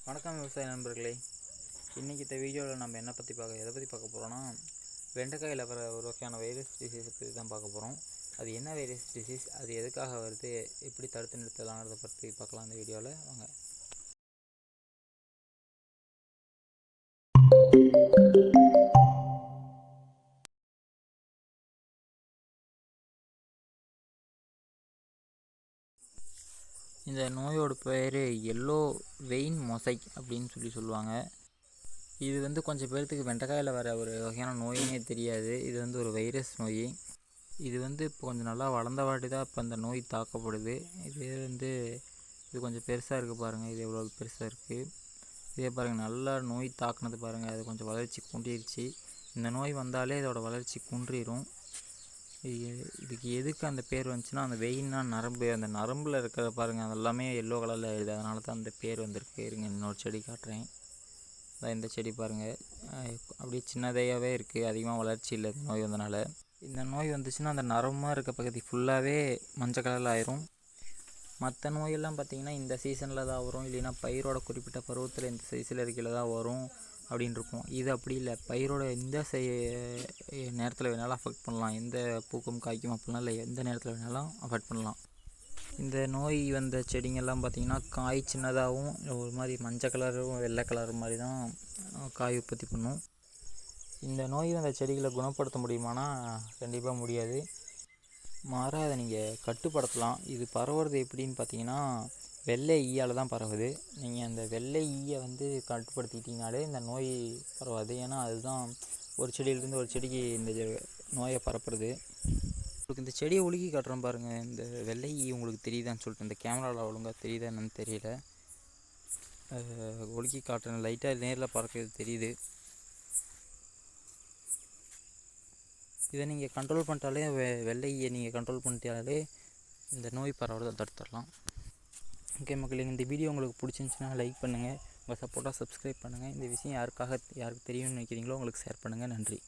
வணக்கம் விவசாய நண்பர்களே. இன்றைக்கி இந்த வீடியோவில் நம்ம எதை பற்றி பார்க்க போகிறோன்னா, வெண்டைக்காயில் வர ஒரு வகையான வைரஸ் டிசீஸை பற்றி தான் பார்க்க போகிறோம். அது என்ன வைரஸ் டிசீஸ், அது எதுக்காக வருது, எப்படி தடுத்து நிறுத்தலாம்ன்றதை பற்றி பார்க்கலாம் இந்த வீடியோவில். வாங்க. இந்த நோயோட பேர் எல்லோ வெயின் மொசைக் அப்படின்னு சொல்லுவாங்க. இது கொஞ்சம் பேர்த்துக்கு வெண்டைக்காயில் வர ஒரு வகையான நோயினே தெரியாது. இது ஒரு வைரஸ் நோய். இது இப்போ கொஞ்சம் நல்லா வளர்ந்த வாட்டி தான் இப்போ அந்த நோய் தாக்கப்படுது. இது கொஞ்சம் பெருசாக இருக்குது பாருங்கள். இது எவ்வளோ பெருசாக இருக்குது. இதே பாருங்கள், நல்லா நோய் தாக்குனது பாருங்கள். அது கொஞ்சம் வளர்ச்சி குன்றிடுச்சு. இந்த நோய் வந்தாலே இதோட வளர்ச்சி குன்றிடும். இதுக்கு எதுக்கு அந்த பேர் வந்துச்சுன்னா, அந்த வெயின்னா நரம்பு, அந்த நரம்பில் இருக்கிற பாருங்கள், அது எல்லாமே எல்லோ கலரில் ஆகிடுது. அதனால தான் அந்த பேர் வந்திருக்கு. இருங்க, இன்னொரு செடி காட்டுறேன். இந்த செடி பாருங்கள், அப்படியே சின்னதையாகவே இருக்குது. அதிகமாக வளர்ச்சி இல்லை இந்த நோய் வந்தனால. இந்த நோய் வந்துச்சுன்னா அந்த நரம்புமாக இருக்க பகுதி ஃபுல்லாகவே மஞ்சள் கலரில் ஆயிரும். மற்ற நோயெல்லாம் பார்த்திங்கன்னா இந்த சீசனில் தான் வரும், இல்லைன்னா பயிரோட குறிப்பிட்ட பருவத்தில் இந்த சைஸில் இருக்கையில் தான் வரும் அப்படின்னு இருக்கும். இது அப்படி இல்லை. பயிரோட எந்த நேரத்தில் வேணாலும் அஃபெக்ட் பண்ணலாம். எந்த பூக்கும் காய்க்கும் அப்படிலாம் இல்லை, எந்த நேரத்தில் வேணாலும் அஃபெக்ட் பண்ணலாம். இந்த நோய் வந்த செடிங்கெல்லாம் பார்த்திங்கன்னா காய் சின்னதாகவும் ஒரு மாதிரி மஞ்சள் கலரும் வெள்ளை கலர் மாதிரி தான் காய் உற்பத்தி பண்ணும். இந்த நோய் வந்த செடிகளை குணப்படுத்த முடியுமானா கண்டிப்பாக முடியாது. மாறாக அதை நீங்கள் கட்டுப்படுத்தலாம். இது பரவுறது எப்படின்னு பார்த்தீங்கன்னா, வெள்ளை ஈயால் தான் பரவுது. நீங்கள் அந்த வெள்ளை ஈயை கட்டுப்படுத்திக்கிட்டிங்கனாலே இந்த நோய் பரவாது. ஏன்னா அதுதான் ஒரு செடியிலேருந்து ஒரு செடிக்கு இந்த நோயை பரப்புறது. உங்களுக்கு இந்த செடியை ஒழுகி காட்டுறோம் பாருங்கள். இந்த வெள்ளை ஈ உங்களுக்கு தெரியுதான்னு சொல்லிட்டு, இந்த கேமராவில் ஒழுங்காக தெரியுதா என்னன்னு தெரியல. ஒழுகி காட்டுறேன். லைட்டாக நேரில் பறக்கிறது தெரியுது. இதை நீங்கள் கண்ட்ரோல் பண்ணிட்டாலே, வெள்ளையை நீங்கள் கண்ட்ரோல் பண்ணிட்டாலே இந்த நோய் பரவுறதை தடுத்துடலாம். ஓகே மக்களே, இந்த வீடியோ உங்களுக்கு பிடிச்சிருந்துச்சின்னா லைக் பண்ணுங்கள். உங்கள் சப்போர்ட்டாக சப்ஸ்கிரைப் பண்ணுங்கள். இந்த விஷயம் யாருக்கு தெரியும்னு நினைக்கிறீங்களோ அவங்களுக்கு ஷேர் பண்ணுங்கள். நன்றி.